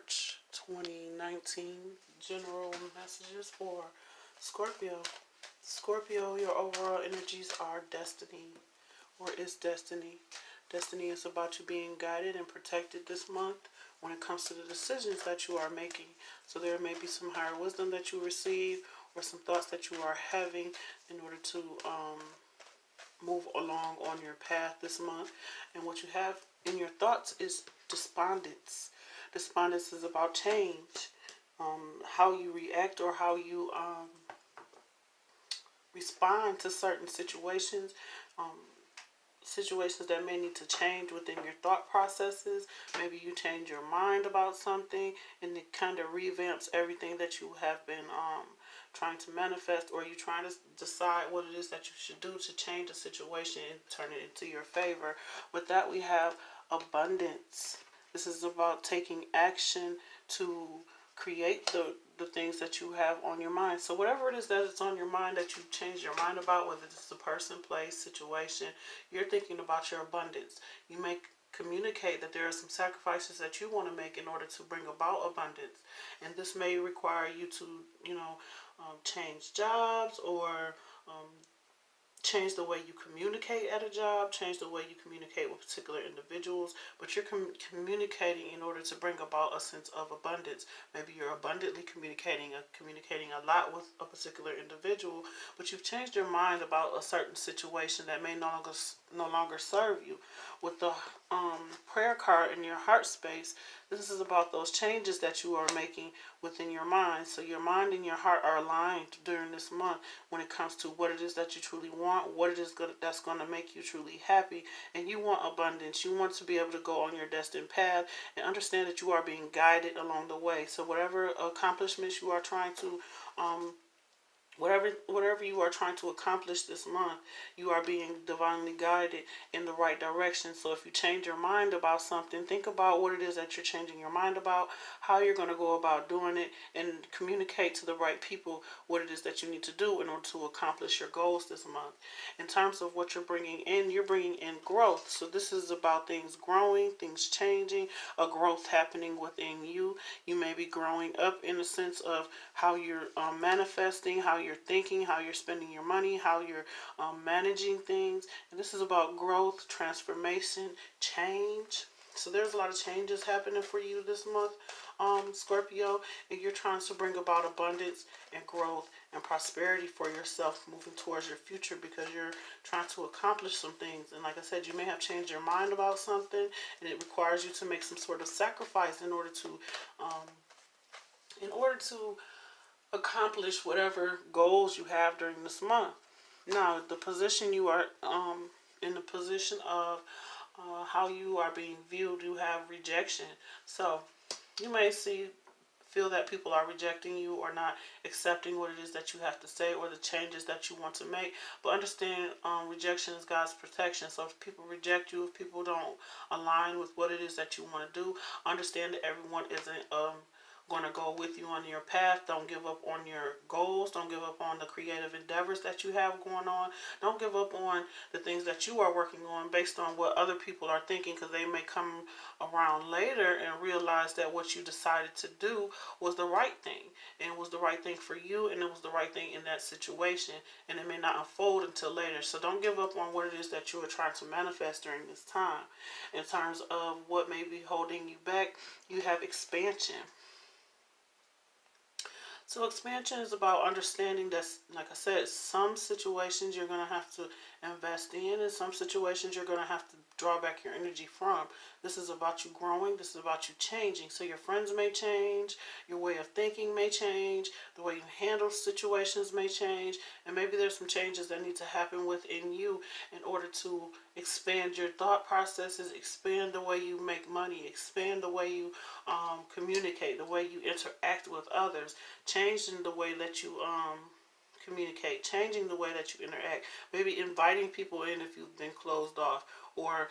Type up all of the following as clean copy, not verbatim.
March 2019 general messages for Scorpio. Scorpio, your overall energies are destiny, or is destiny. Destiny is about you being guided and protected this month when it comes to the decisions that you are making. So there may be some higher wisdom that you receive or some thoughts that you are having in order to move along on your path this month. And what you have in your thoughts is despondence. Despondence is about change, how you react or how you respond to certain situations. Situations that may need to change within your thought processes. Maybe you change your mind about something and it kind of revamps everything that you have been trying to manifest, or you trying to decide what it is that you should do to change a situation and turn it into your favor. With that, we have abundance. This is about taking action to create the things that you have on your mind. So whatever it is that is on your mind that you change your mind about, whether it's a person, place, situation, you're thinking about your abundance. You may communicate that there are some sacrifices that you want to make in order to bring about abundance. And this may require you to, change jobs, or change the way you communicate at a job, change the way you communicate with particular individuals, but you're communicating in order to bring about a sense of abundance. Maybe you're abundantly communicating a lot with a particular individual, but you've changed your mind about a certain situation that may no longer serve you. With the prayer card in your heart space, this is about those changes that you are making within your mind. So your mind and your heart are aligned during this month when it comes to what it is that you truly want, what it is that's going to make you truly happy, and you want abundance. You want to be able to go on your destined path and understand that you are being guided along the way. So whatever accomplishments you are trying to whatever you are trying to accomplish this month, you are being divinely guided in the right direction. So if you change your mind about something, think about what it is that you're changing your mind about, how you're going to go about doing it, and communicate to the right people what it is that you need to do in order to accomplish your goals this month. In terms of what you're bringing in, you're bringing in growth. So this is about things growing, things changing, a growth happening within you. You may be growing up in the sense of how you're manifesting, how you're thinking, how you're spending your money, how you're managing things. And this is about growth, transformation, change. So there's a lot of changes happening for you this month, Scorpio, and you're trying to bring about abundance and growth and prosperity for yourself moving towards your future, because you're trying to accomplish some things. And like I said, you may have changed your mind about something, and it requires you to make some sort of sacrifice in order to accomplish whatever goals you have during this month. Now, the position you are in the position of how you are being viewed, you have rejection. So you may feel that people are rejecting you or not accepting what it is that you have to say or the changes that you want to make. But understand, rejection is God's protection. So if people reject you, if people don't align with what it is that you want to do, understand that everyone isn't going to go with you on your path. Don't give up on your goals. Don't give up on the creative endeavors that you have going on. Don't give up on the things that you are working on based on what other people are thinking, because they may come around later and realize that what you decided to do was the right thing, and it was the right thing for you, and it was the right thing in that situation, and it may not unfold until later. So don't give up on what it is that you are trying to manifest during this time. In terms of what may be holding you back, you have expansion. So expansion is about understanding that, like I said, some situations you're going to have to invest in, and some situations you're going to have to draw back your energy from. This is about you growing. This is about you changing. So your friends may change, your way of thinking may change, the way you handle situations may change, and maybe there's some changes that need to happen within you in order to expand your thought processes, expand the way you make money, expand the way you communicate, the way you interact with others, changing the way that you communicate, changing the way that you interact, maybe inviting people in if you've been closed off, or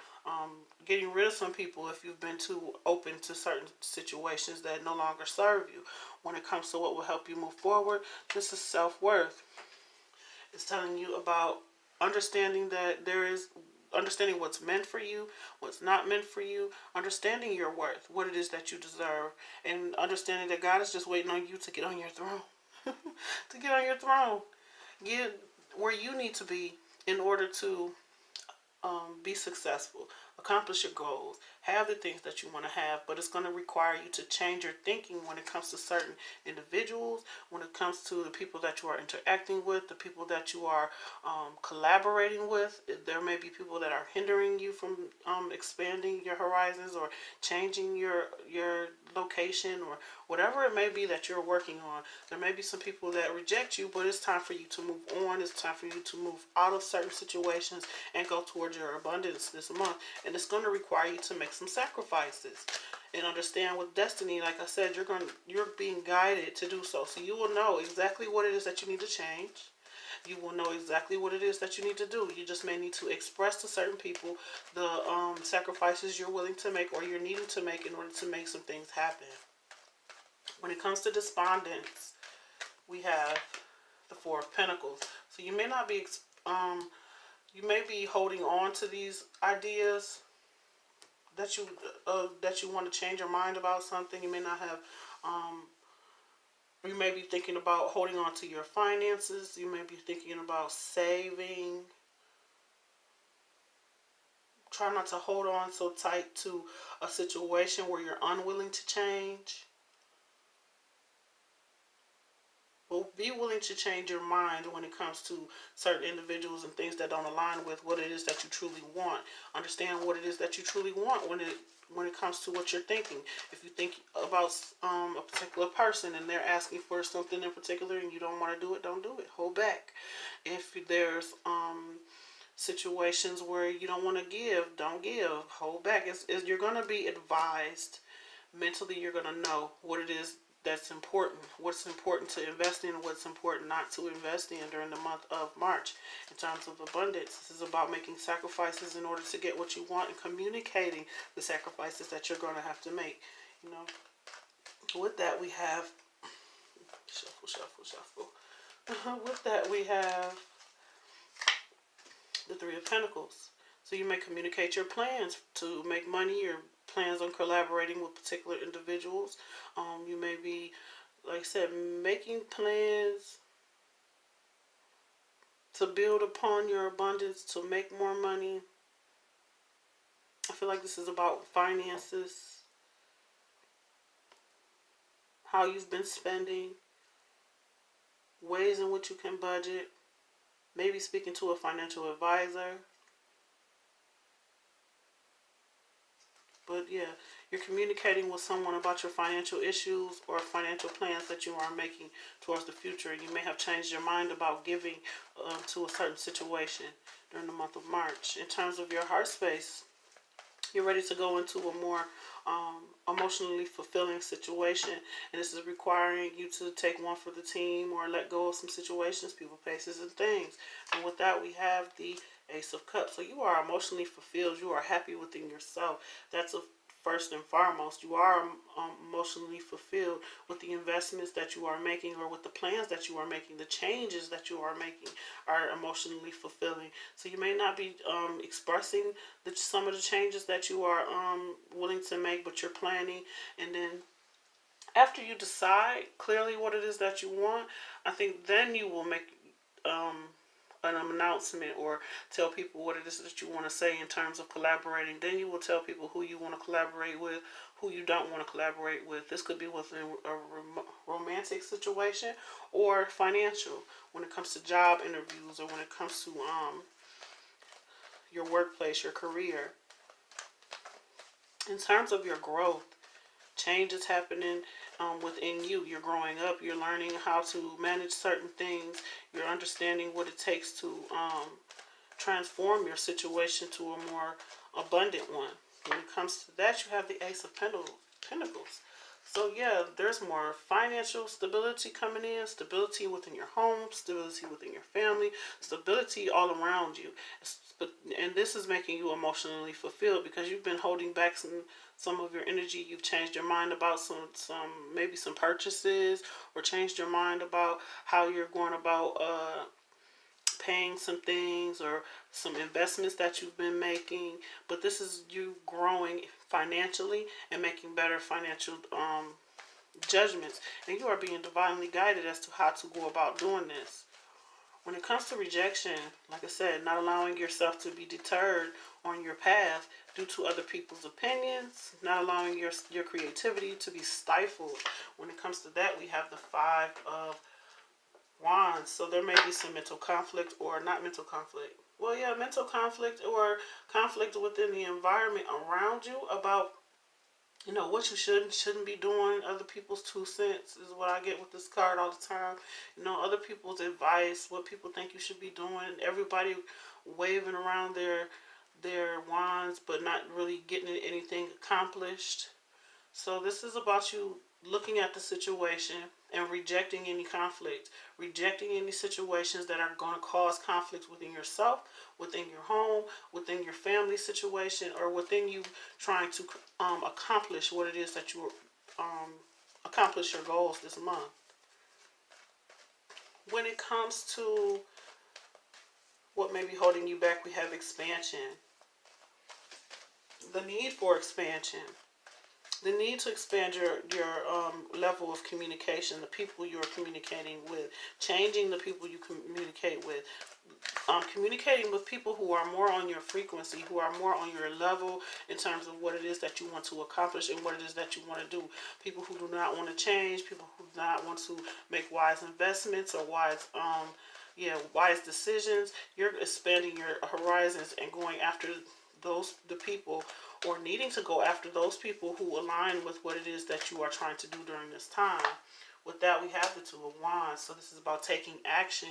getting rid of some people if you've been too open to certain situations that no longer serve you. When it comes to what will help you move forward, this is self-worth. It's telling you about understanding that there is understanding what's meant for you, what's not meant for you, understanding your worth, what it is that you deserve, and understanding that God is just waiting on you to get on your throne. To get on your throne. Get where you need to be in order to be successful, accomplish your goals, have the things that you want to have, but it's going to require you to change your thinking when it comes to certain individuals, when it comes to the people that you are interacting with, the people that you are collaborating with. There may be people that are hindering you from expanding your horizons or changing your location or whatever it may be that you're working on. There may be some people that reject you, but it's time for you to move on. It's time for you to move out of certain situations and go towards your abundance this month. And it's going to require you to make some sacrifices and understand with destiny. Like I said, you're being guided to do so. So you will know exactly what it is that you need to change. You will know exactly what it is that you need to do. You just may need to express to certain people the sacrifices you're willing to make or you're needing to make in order to make some things happen. When it comes to despondence, we have the Four of Pentacles. So you may not be, you may be holding on to these ideas that you want to change your mind about something. You may not have, you may be thinking about holding on to your finances. You may be thinking about saving. Try not to hold on so tight to a situation where you're unwilling to change. But be willing to change your mind when it comes to certain individuals and things that don't align with what it is that you truly want. Understand what it is that you truly want when it comes to what you're thinking. If you think about a particular person and they're asking for something in particular and you don't want to do it, don't do it. Hold back. If there's situations where you don't want to give, don't give. Hold back. You're going to be advised mentally. You're going to know what it is that's important, what's important to invest in and what's important not to invest in during the month of March. In terms of abundance, this is about making sacrifices in order to get what you want and communicating the sacrifices that you're going to have to make. You know, with that we have shuffle. With that we have the Three of Pentacles. So you may communicate your plans to make money, your plans on collaborating with particular individuals. You may be, like I said, making plans to build upon your abundance, to make more money. I feel like this is about finances, how you've been spending, ways in which you can budget, maybe speaking to a financial advisor. But yeah, you're communicating with someone about your financial issues or financial plans that you are making towards the future. You may have changed your mind about giving to a certain situation during the month of March. In terms of your heart space, you're ready to go into a more emotionally fulfilling situation, and this is requiring you to take one for the team or let go of some situations, people, places, and things. And with that, we have the Ace of Cups. So you are emotionally fulfilled. You are happy within yourself. That's a first and foremost. You are emotionally fulfilled with the investments that you are making or with the plans that you are making. The changes that you are making are emotionally fulfilling. So you may not be expressing some of the changes that you are willing to make, but you're planning. And then after you decide clearly what it is that you want, I think then you will make an announcement or tell people what it is that you want to say in terms of collaborating. Then you will tell people who you want to collaborate with, who you don't want to collaborate with. This could be within a romantic situation or financial when it comes to job interviews or when it comes to your workplace, your career. In terms of your growth, change is happening within you. You're growing up. You're learning how to manage certain things. You're understanding what it takes to transform your situation to a more abundant one. When it comes to that, you have the Ace of Pentacles. So yeah, there's more financial stability coming in, stability within your home, stability within your family, stability all around you. And this is making you emotionally fulfilled because you've been holding back some of your energy. You've changed your mind about maybe some purchases, or changed your mind about how you're going about paying some things or some investments that you've been making, but this is you growing financially and making better financial judgments, and you are being divinely guided as to how to go about doing this. When it comes to rejection, like I said, not allowing yourself to be deterred on your path due to other people's opinions, not allowing your creativity to be stifled. When it comes to that, we have the Five of Wands. So there may be some mental conflict, or not mental conflict. Well, yeah, mental conflict or conflict within the environment around you about what you should and shouldn't be doing. Other people's 2 cents is what I get with this card all the time. Other people's advice, what people think you should be doing. Everybody waving around their wands, but not really getting anything accomplished. So this is about you looking at the situation and rejecting any conflict, rejecting any situations that are going to cause conflict within yourself, within your home, within your family situation, or within you trying to accomplish what it is that you accomplish your goals this month. When it comes to what may be holding you back, we have expansion. The need for expansion. The need to expand your level of communication, the people you're communicating with, changing the people you communicate with, communicating with people who are more on your frequency, who are more on your level in terms of what it is that you want to accomplish and what it is that you want to do. People who do not want to change, people who do not want to make wise investments or wise decisions. You're expanding your horizons and going after the people, or needing to go after those people who align with what it is that you are trying to do during this time. With that, we have the Two of Wands. So this is about taking action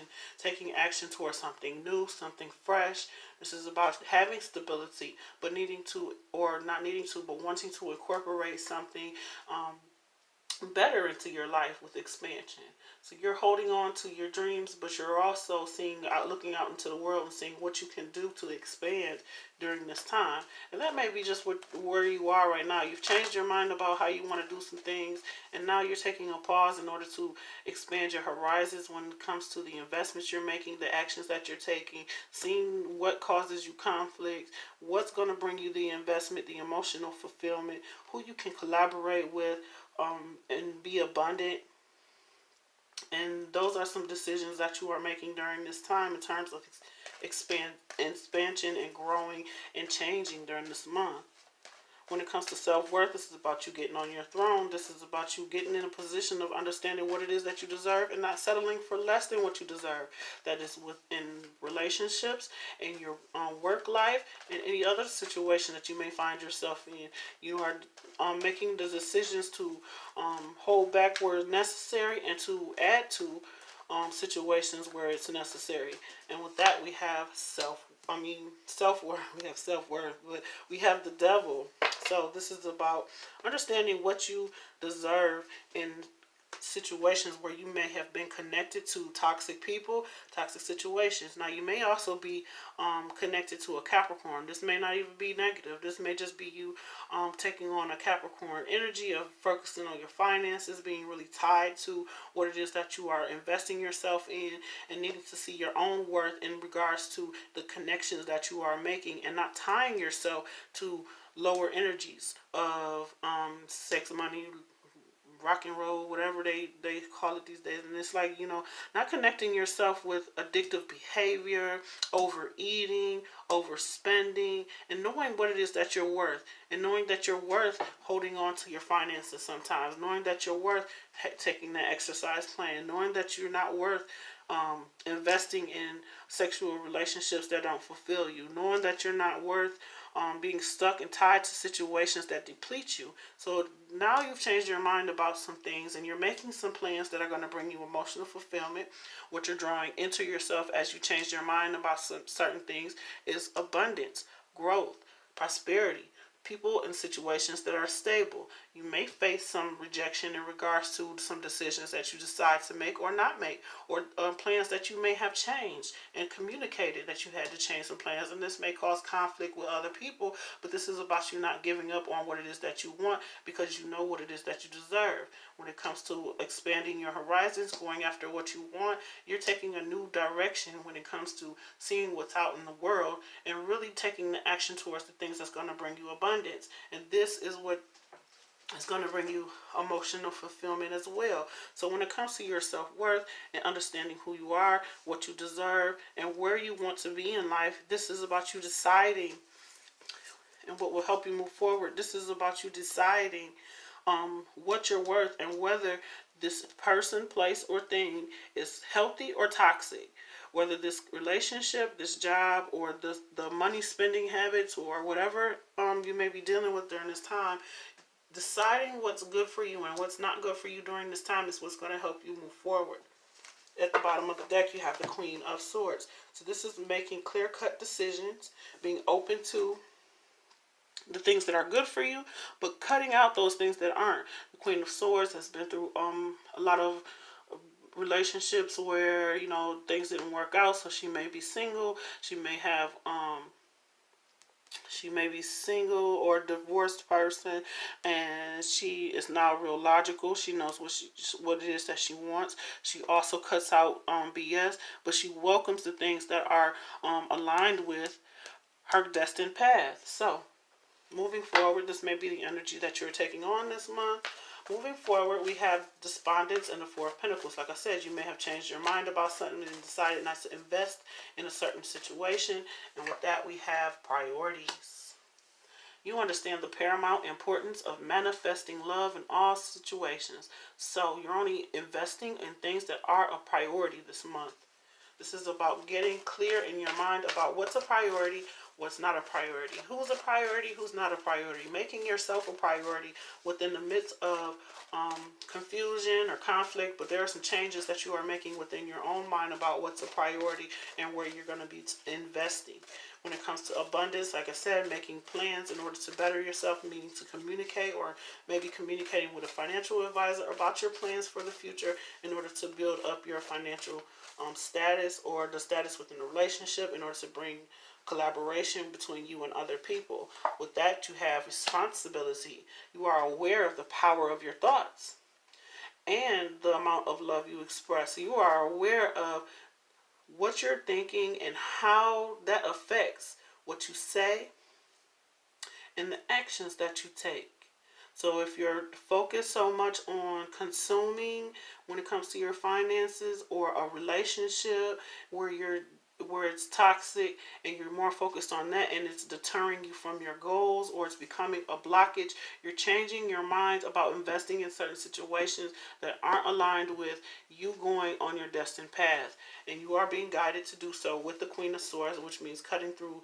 towards something new, something fresh. This is about having stability, but needing to, or not needing to, but wanting to incorporate something better into your life with expansion. So you're holding on to your dreams, but you're also looking out into the world and seeing what you can do to expand during this time. And that may be just where you are right now. You've changed your mind about how you want to do some things, and now you're taking a pause in order to expand your horizons when it comes to the investments you're making, the actions that you're taking, seeing what causes you conflict, what's going to bring you the investment, the emotional fulfillment, who you can collaborate with, and be abundant. And those are some decisions that you are making during this time in terms of expansion and growing and changing during this month. When it comes to self-worth, this is about you getting on your throne. This is about you getting in a position of understanding what it is that you deserve and not settling for less than what you deserve. That is within relationships, in your work life, and any other situation that you may find yourself in. You are making the decisions to hold back where necessary and to add to situations where it's necessary. And with that, we have self-worth. We have self-worth, but we have the devil. So this is about understanding what you deserve in situations where you may have been connected to toxic people, toxic situations. Now, you may also be connected to a Capricorn. This may not even be negative. This may just be you taking on a Capricorn energy of focusing on your finances, being really tied to what it is that you are investing yourself in, and needing to see your own worth in regards to the connections that you are making, and not tying yourself to lower energies of sex, money, rock and roll, whatever they call it these days. And it's like, not connecting yourself with addictive behavior, overeating, overspending, and knowing what it is that you're worth. And knowing that you're worth holding on to your finances sometimes. Knowing that you're worth taking that exercise plan. Knowing that you're not worth investing in sexual relationships that don't fulfill you. Knowing that you're not worth being stuck and tied to situations that deplete you. So now you've changed your mind about some things, and you're making some plans that are going to bring you emotional fulfillment. What you're drawing into yourself as you change your mind about some certain things is abundance, growth, prosperity, people and situations that are stable. You may face some rejection in regards to some decisions that you decide to make or not make, or plans that you may have changed and communicated that you had to change some plans. And this may cause conflict with other people, but this is about you not giving up on what it is that you want, because you know what it is that you deserve. When it comes to expanding your horizons, going after what you want, you're taking a new direction when it comes to seeing what's out in the world and really taking the action towards the things that's going to bring you abundance. And this is what is going to bring you emotional fulfillment as well. So when it comes to your self-worth and understanding who you are, what you deserve, and where you want to be in life, this is about you deciding and what will help you move forward. This is about you deciding what you're worth and whether this person, place, or thing is healthy or toxic. Whether this relationship, this job, or the money spending habits, or whatever you may be dealing with during this time, deciding what's good for you and what's not good for you during this time is what's going to help you move forward. At the bottom of the deck, you have the Queen of Swords. So this is making clear-cut decisions, being open to the things that are good for you, but cutting out those things that aren't. The Queen of Swords has been through a lot of relationships where, you know, things didn't work out, so she may be single. She may have single or divorced person, and she is now real logical. She knows what it is that she wants. She also cuts out BS, but she welcomes the things that are aligned with her destined path. So moving forward, this may be the energy that you're taking on this month. Moving forward, we have despondence and the Four of Pentacles. Like I said, you may have changed your mind about something and decided not to invest in a certain situation. And with that, we have priorities. You understand the paramount importance of manifesting love in all situations. So you're only investing in things that are a priority this month. This is about getting clear in your mind about what's a priority, what's not a priority, who's a priority, who's not a priority, making yourself a priority within the midst of confusion or conflict. But there are some changes that you are making within your own mind about what's a priority and where you're going to be investing. When it comes to abundance, like I said, making plans in order to better yourself, meaning to communicate, or maybe communicating with a financial advisor about your plans for the future in order to build up your financial status, or the status within a relationship, in order to bring collaboration between you and other people. With that, you have responsibility. You are aware of the power of your thoughts and the amount of love you express. You are aware of what you're thinking and how that affects what you say and the actions that you take. So if you're focused so much on consuming when it comes to your finances, or a relationship where it's toxic and you're more focused on that and it's deterring you from your goals, or it's becoming a blockage, you're changing your mind about investing in certain situations that aren't aligned with you going on your destined path. And you are being guided to do so with the Queen of Swords, which means cutting to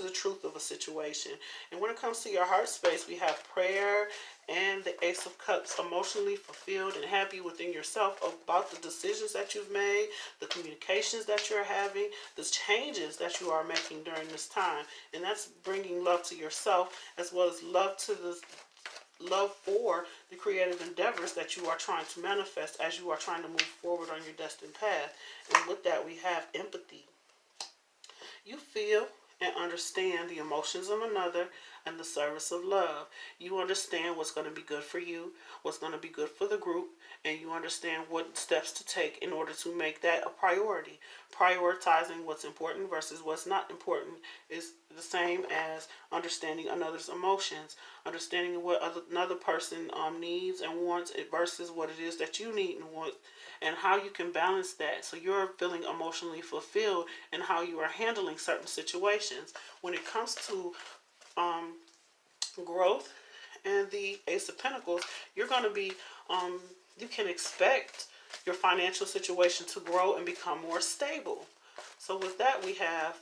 the truth of a situation. And when it comes to your heart space, we have prayer and the Ace of Cups, emotionally fulfilled and happy within yourself about the decisions that you've made, the communications that you're having, the changes that you are making during this time. And that's bringing love to yourself, as well as love for the creative endeavors that you are trying to manifest as you are trying to move forward on your destined path. And with that, we have empathy. You feel and understand the emotions of another and the service of love. You understand what's going to be good for you, what's going to be good for the group, and you understand what steps to take in order to make that a priority. Prioritizing what's important versus what's not important is the same as understanding another's emotions, understanding what another person needs and wants versus what it is that you need and want, and how you can balance that so you're feeling emotionally fulfilled and how you are handling certain situations. When it comes to growth and the Ace of Pentacles, you're going to be, you can expect your financial situation to grow and become more stable. So with that, we have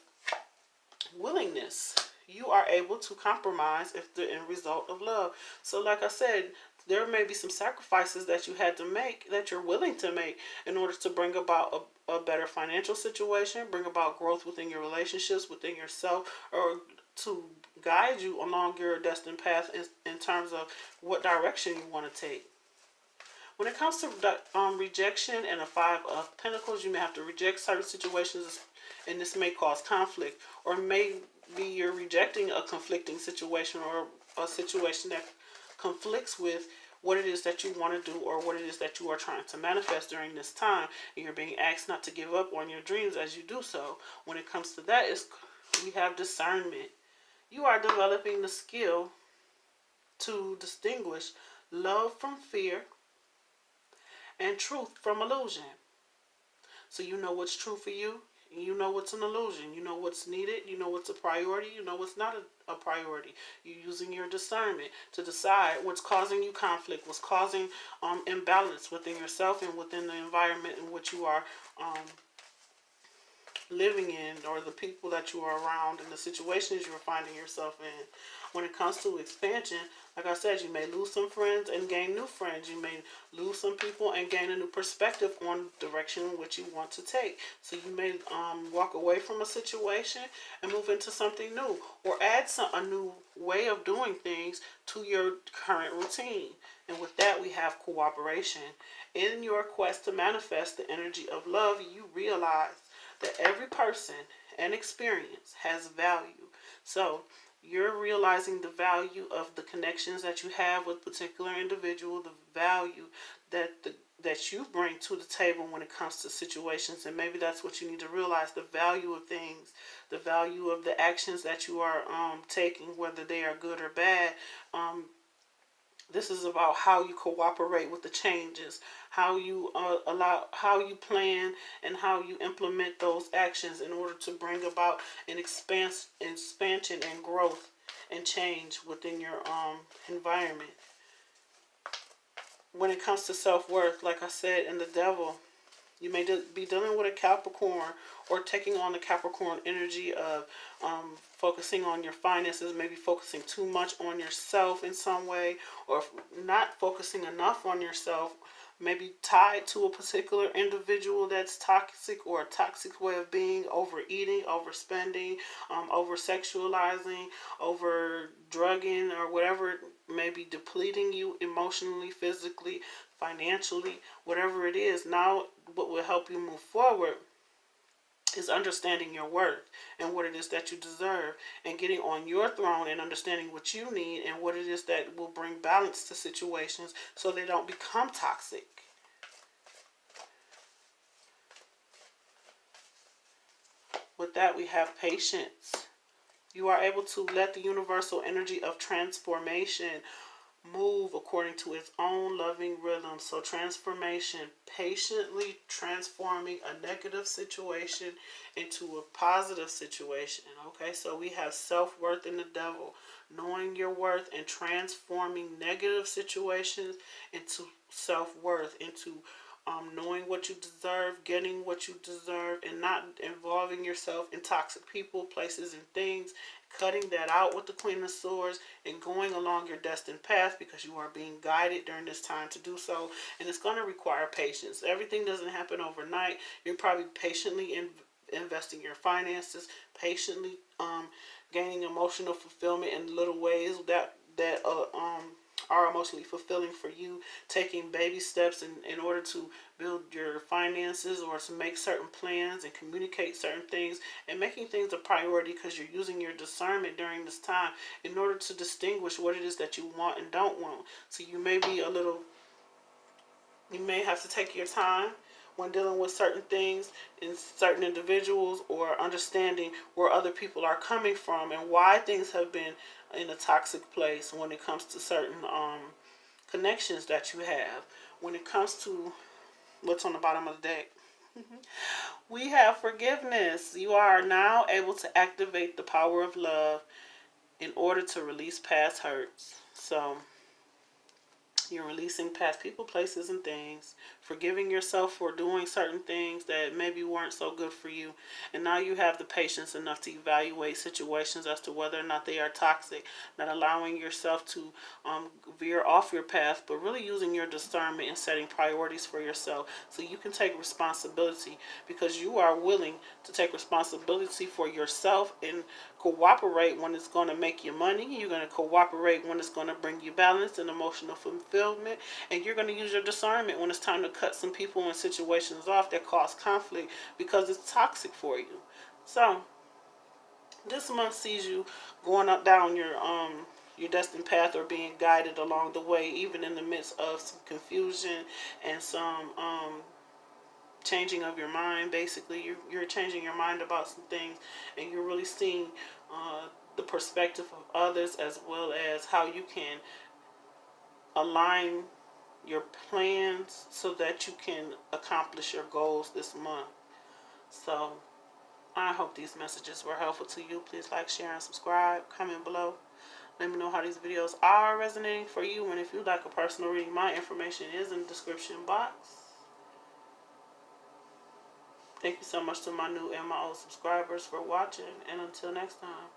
willingness. You are able to compromise if the end result of love. So like I said, there may be some sacrifices that you had to make, that you're willing to make, in order to bring about a better financial situation, bring about growth within your relationships, within yourself, or to guide you along your destined path in terms of what direction you want to take. When it comes to rejection and a Five of Pentacles, you may have to reject certain situations, and this may cause conflict, or maybe you're rejecting a conflicting situation or a situation that conflicts with what it is that you want to do or what it is that you are trying to manifest during this time, and you're being asked not to give up on your dreams as you do so. When it comes to that, we have discernment. You are developing the skill to distinguish love from fear and truth from illusion. So you know what's true for you, you know what's an illusion, you know what's needed, you know what's a priority, you know what's not a priority. You're using your discernment to decide what's causing you conflict, what's causing imbalance within yourself and within the environment in which you are living in, or the people that you are around and the situations you're finding yourself in. When it comes to expansion, like I said, you may lose some friends and gain new friends. You may lose some people and gain a new perspective on the direction in which you want to take. So you may walk away from a situation and move into something new, or add a new way of doing things to your current routine. And with that, we have cooperation. In your quest to manifest the energy of love, you realize that every person and experience has value. So you're realizing the value of the connections that you have with particular individual, the value that you bring to the table when it comes to situations. And maybe that's what you need to realize, the value of things, the value of the actions that you are taking, whether they are good or bad. This is about how you cooperate with the changes, how you how you plan, and how you implement those actions in order to bring about an expansion and growth and change within your environment. When it comes to self-worth, like I said, in the Devil, you may be dealing with a Capricorn, or taking on the Capricorn energy of focusing on your finances, maybe focusing too much on yourself in some way, or not focusing enough on yourself, maybe tied to a particular individual that's toxic, or a toxic way of being, overeating, overspending, over-sexualizing, over-drugging, or whatever it may be, depleting you emotionally, physically, financially, whatever it is. Now, what will help you move forward is understanding your worth and what it is that you deserve, and getting on your throne and understanding what you need and what it is that will bring balance to situations so they don't become toxic. With that, we have patience. You are able to let the universal energy of transformation move according to its own loving rhythm. So transformation, patiently transforming a negative situation into a positive situation. Okay, so we have self-worth in the Devil, knowing your worth and transforming negative situations into self-worth, into knowing what you deserve, getting what you deserve, and not involving yourself in toxic people, places, and things. Cutting that out with the Queen of Swords and going along your destined path, because you are being guided during this time to do so. And it's going to require patience. Everything doesn't happen overnight. You're probably patiently investing your finances, patiently gaining emotional fulfillment in little ways that are emotionally fulfilling for you, taking baby steps in order to build your finances, or to make certain plans and communicate certain things, and making things a priority, because you're using your discernment during this time in order to distinguish what it is that you want and don't want. So you may have to take your time when dealing with certain things and certain individuals, or understanding where other people are coming from and why things have been in a toxic place when it comes to certain connections that you have. When it comes to what's on the bottom of the deck, we have forgiveness. You are now able to activate the power of love in order to release past hurts. So You're releasing past people, places, and things, forgiving yourself for doing certain things that maybe weren't so good for you. And now you have the patience enough to evaluate situations as to whether or not they are toxic, not allowing yourself to veer off your path, but really using your discernment and setting priorities for yourself so you can take responsibility, because you are willing to take responsibility for yourself and cooperate when it's going to make you money. You're going to cooperate when it's going to bring you balance and emotional fulfillment, and you're going to use your discernment when it's time to cut some people and situations off that cause conflict because it's toxic for you. So this month sees you going up down your destined path, or being guided along the way, even in the midst of some confusion and some changing of your mind. Basically, you're changing your mind about some things, and you're really seeing the perspective of others, as well as how you can align your plans so that you can accomplish your goals this month. So I hope these messages were helpful to you. Please like, share, and subscribe. Comment below. Let me know how these videos are resonating for you. And if you'd like a personal reading, my information is in the description box. Thank you so much to my new and my old subscribers for watching. And until next time.